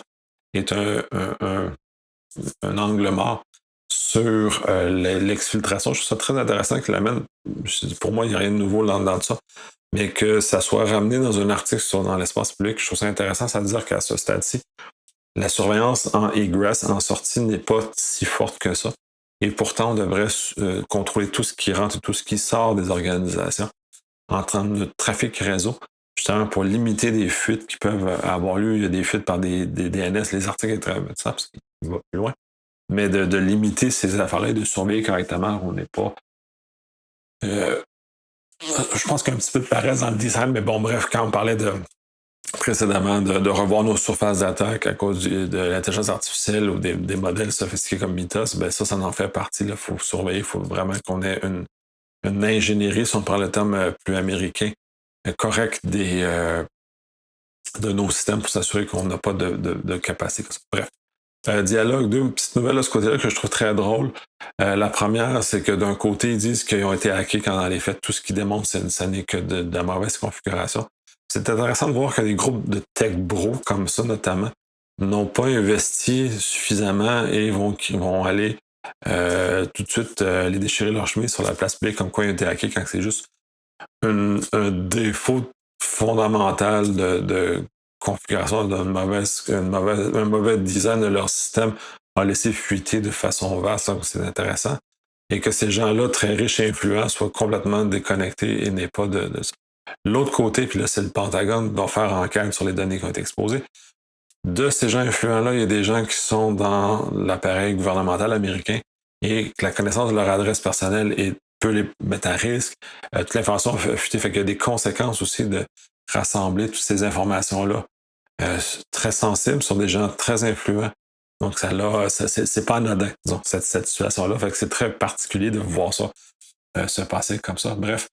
est un angle mort sur l'exfiltration. Je trouve ça très intéressant qu'il l'amène. Pour moi, il n'y a rien de nouveau dans ça. Mais que ça soit ramené dans un article dans l'espace public, je trouve ça intéressant. Ça veut dire qu'à ce stade-ci, la surveillance en egress, en sortie, n'est pas si forte que ça. Et pourtant, on devrait contrôler tout ce qui rentre et tout ce qui sort des organisations en termes de trafic réseau, justement pour limiter des fuites qui peuvent avoir lieu. Il y a des fuites par des DNS, les articles sont très ça parce qu'il va plus loin. Mais de limiter ces affaires-là et de surveiller correctement, on n'est pas... je pense qu'il y a un petit peu de paresse dans le design, mais bon, bref, quand on parlait précédemment de revoir nos surfaces d'attaque à cause de l'intelligence artificielle ou des modèles sophistiqués comme Mythos, ben ça en fait partie. Il faut surveiller, il faut vraiment qu'on ait une ingénierie, si on prend le terme plus américain, correct de nos systèmes pour s'assurer qu'on n'a pas de capacité. Bref. Dialogue, deux petites nouvelles de ce côté-là que je trouve très drôle. La première, c'est que d'un côté, ils disent qu'ils ont été hackés quand dans les faits, tout ce qu'ils démontrent, ça n'est que de la mauvaise configuration. C'est intéressant de voir que des groupes de tech bro, comme ça notamment, n'ont pas investi suffisamment et vont aller tout de suite aller déchirer leur chemise sur la place publique comme quoi ils ont été hackés quand c'est juste un défaut fondamental de configuration d'un mauvais design de leur système a laissé fuiter de façon vaste. Donc, c'est intéressant. Et que ces gens-là, très riches et influents, soient complètement déconnectés et n'aient pas de ça. L'autre côté, puis là, c'est le Pentagone, doit faire enquête sur les données qui ont été exposées. De ces gens influents-là, il y a des gens qui sont dans l'appareil gouvernemental américain et que la connaissance de leur adresse personnelle peut les mettre à risque. Toute l'information fuitée, fait qu'il y a des conséquences aussi de rassembler toutes ces informations-là très sensibles sur des gens très influents. Donc, c'est pas anodin, disons, cette situation-là. Fait que c'est très particulier de voir ça se passer comme ça. Bref,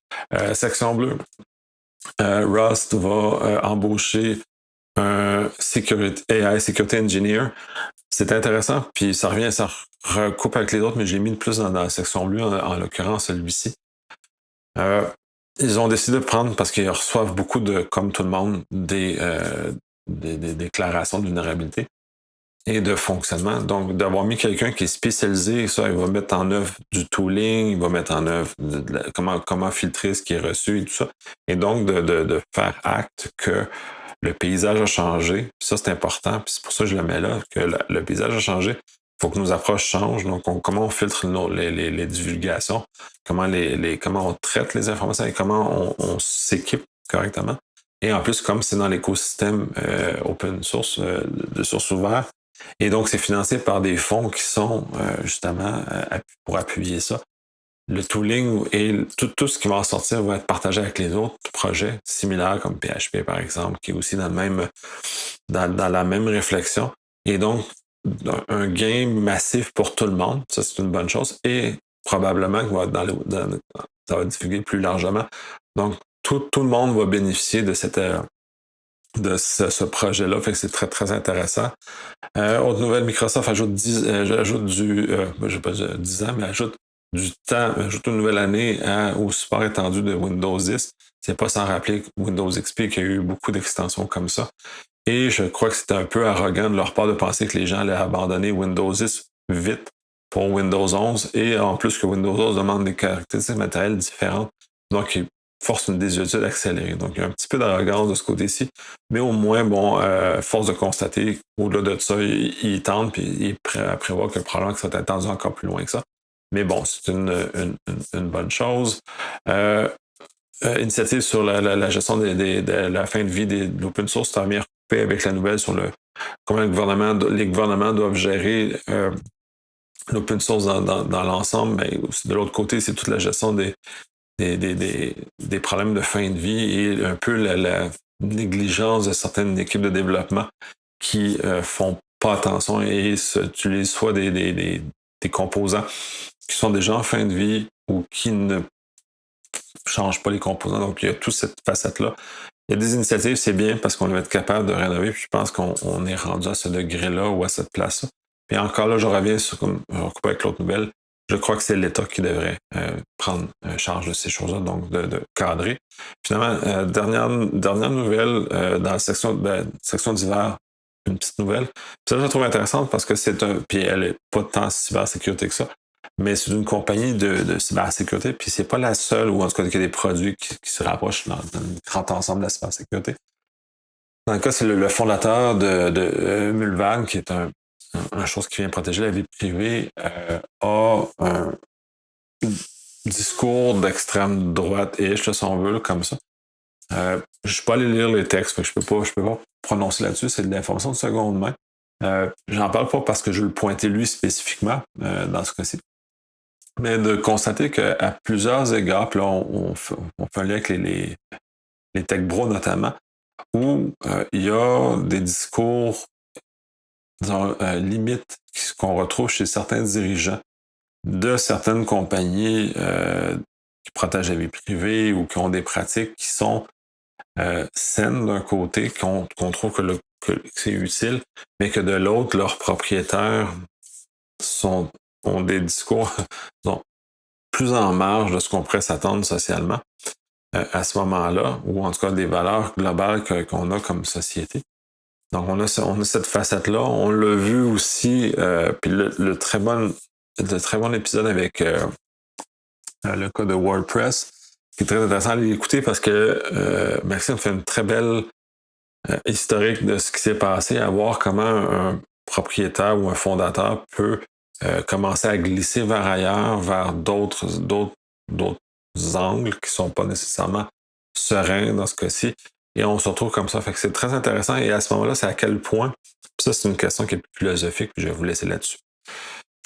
section bleue. Rust va embaucher un AI Security Engineer. C'est intéressant, puis ça recoupe avec les autres, mais j'ai mis le plus dans la section bleue, en l'occurrence celui-ci. Ils ont décidé de prendre, parce qu'ils reçoivent beaucoup comme tout le monde, des déclarations de vulnérabilité et de fonctionnement. Donc, d'avoir mis quelqu'un qui est spécialisé, ça, il va mettre en œuvre du tooling, il va mettre en œuvre comment filtrer ce qui est reçu et tout ça. Et donc, de faire acte que le paysage a changé. Ça, c'est important. Puis c'est pour ça que je le mets là, que le paysage a changé. Il faut que nos approches changent. Donc, comment on filtre les divulgations, comment on traite les informations et comment on s'équipe correctement. Et en plus, comme c'est dans l'écosystème open source, de source ouverte, et donc c'est financé par des fonds qui sont justement pour appuyer ça. Le tooling et tout ce qui va en sortir va être partagé avec les autres projets similaires comme PHP par exemple, qui est aussi dans la même réflexion. Et donc, un gain massif pour tout le monde, ça c'est une bonne chose. Et probablement que ça va diffuser plus largement. Donc, tout le monde va bénéficier de ce projet-là. Fait que c'est très, très intéressant. Autre nouvelle, Microsoft ajoute je vais pas dire 10 ans, mais ajoute du temps, ajoute une nouvelle année au support étendu de Windows 10. C'est pas sans rappeler Windows XP qu'il y a eu beaucoup d'extensions comme ça. Et je crois que c'était un peu arrogant de leur part de penser que les gens allaient abandonner Windows 10 vite pour Windows 11. Et en plus que Windows 11 demande des caractéristiques matérielles différentes. Donc, il force une désuétude accélérée. Donc, il y a un petit peu d'arrogance de ce côté-ci. Mais au moins, force de constater, au-delà de ça, il tente puis il est prêt à prévoir que probablement que ça va être attendu encore plus loin que ça. Mais bon, c'est une bonne chose. Initiative sur la gestion de la fin de vie de l'open source, c'est bien recoupé avec la nouvelle sur comment les gouvernements doivent gérer l'open source dans l'ensemble, mais aussi de l'autre côté, c'est toute la gestion des problèmes de fin de vie et un peu la négligence de certaines équipes de développement qui font pas attention et utilisent soit des composants qui sont déjà en fin de vie ou qui ne changent pas les composants. Donc, il y a toute cette facette-là. Il y a des initiatives, c'est bien parce qu'on va être capable de rénover, puis je pense qu'on est rendu à ce degré-là ou à cette place-là. Puis encore là, je reviens sur, comme je recoupe avec l'autre nouvelle, je crois que c'est l'État qui devrait prendre charge de ces choses-là, donc de cadrer. Finalement, dernière nouvelle dans la section d'hiver, une petite nouvelle. Puis ça, je la trouve intéressante parce que puis elle n'est pas tant cybersécurité que ça, mais c'est une compagnie de cybersécurité, puis c'est pas la seule, ou en tout cas, il y a des produits qui se rapprochent dans un grand ensemble de la cybersécurité. Dans le cas, c'est le fondateur de Mulvan, qui est un chose qui vient protéger la vie privée, a un discours d'extrême droite, et si on veut, comme ça. Je ne suis pas allé lire les textes, je peux pas prononcer là-dessus, c'est de l'information de seconde main. J'en parle pas parce que je veux le pointer lui spécifiquement dans ce cas-ci. Mais de constater qu'à plusieurs égards, puis là, on fait un lien avec les tech bros notamment, où il y a des discours, disons, limites qu'on retrouve chez certains dirigeants de certaines compagnies qui protègent la vie privée ou qui ont des pratiques qui sont saines d'un côté, qu'on trouve que c'est utile, mais que de l'autre, leurs propriétaires ont des discours donc, plus en marge de ce qu'on pourrait s'attendre socialement à ce moment-là, ou en tout cas des valeurs globales qu'on a comme société. Donc, on a cette facette-là. On l'a vu aussi, puis le très bon épisode avec le cas de WordPress, qui est très intéressant à l'écouter parce que Maxime fait une très belle historique de ce qui s'est passé, à voir comment un propriétaire ou un fondateur peut commencer à glisser vers ailleurs, vers d'autres angles qui ne sont pas nécessairement sereins dans ce cas-ci. Et on se retrouve comme ça. Fait que c'est très intéressant. Et à ce moment-là, c'est à quel point, ça c'est une question qui est plus philosophique, puis je vais vous laisser là-dessus.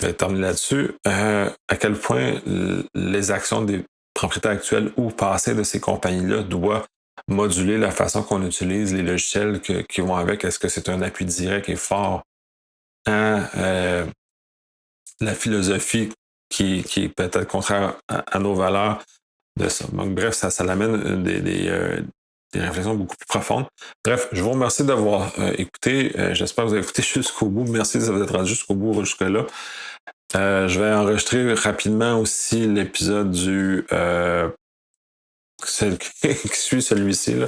Je vais terminer là-dessus. À quel point les actions des propriétaires actuels ou passés de ces compagnies-là doivent moduler la façon qu'on utilise les logiciels qui vont avec. Est-ce que c'est un appui direct et fort à la philosophie qui est peut-être contraire à nos valeurs de ça. Donc, bref, ça l'amène des réflexions beaucoup plus profondes. Bref, je vous remercie d'avoir écouté. J'espère que vous avez écouté jusqu'au bout. Merci d'être rendu jusqu'au bout, jusque-là. Je vais enregistrer rapidement aussi l'épisode qui suit celui-ci là,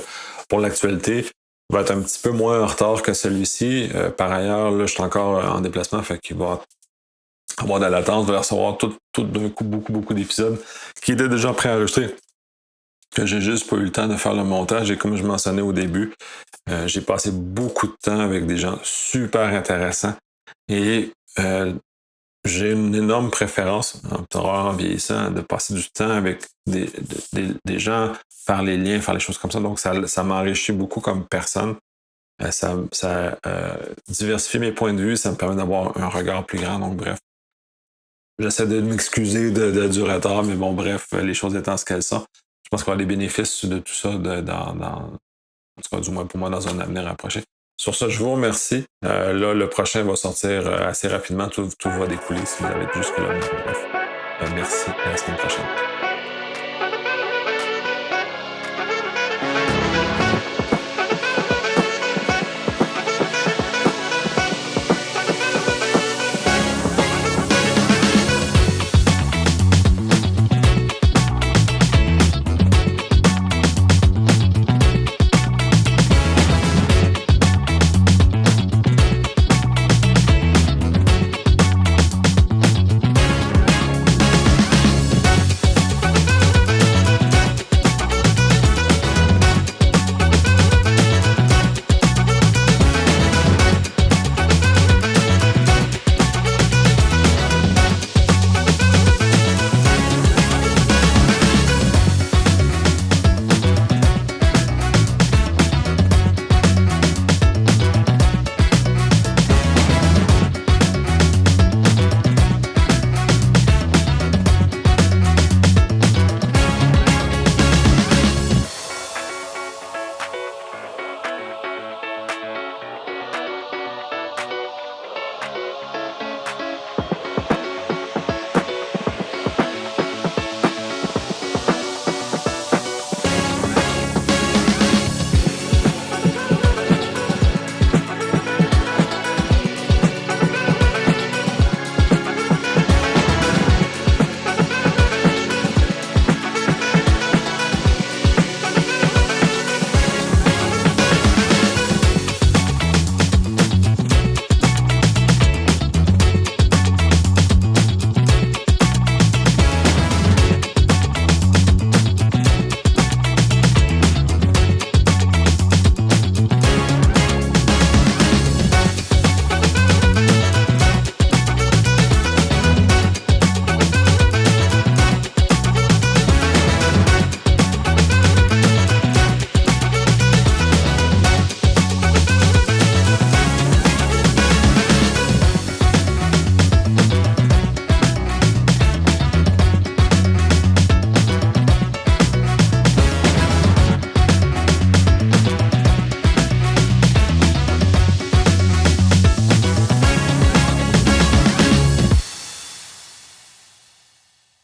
pour l'actualité. va être un petit peu moins en retard que celui-ci. Par ailleurs, là, je suis encore en déplacement, fait qu'il va avoir de la latence, je vais recevoir tout d'un coup beaucoup d'épisodes qui étaient déjà préenregistrés, que j'ai juste pas eu le temps de faire le montage. Et comme je mentionnais au début, j'ai passé beaucoup de temps avec des gens super intéressants et j'ai une énorme préférence, en vieillissant, de passer du temps avec des gens, faire les liens, faire les choses comme ça. Donc, ça m'enrichit beaucoup comme personne. Ça diversifie mes points de vue, ça me permet d'avoir un regard plus grand. Donc, bref, j'essaie de m'excuser du retard, mais bon, bref, les choses étant ce qu'elles sont, je pense qu'on a des bénéfices de tout ça en tout cas, du moins pour moi, dans un avenir approché. Sur ça, je vous remercie. Là, le prochain va sortir assez rapidement. Tout va découler si vous avez jusque-là. Bref, merci. À la semaine prochaine.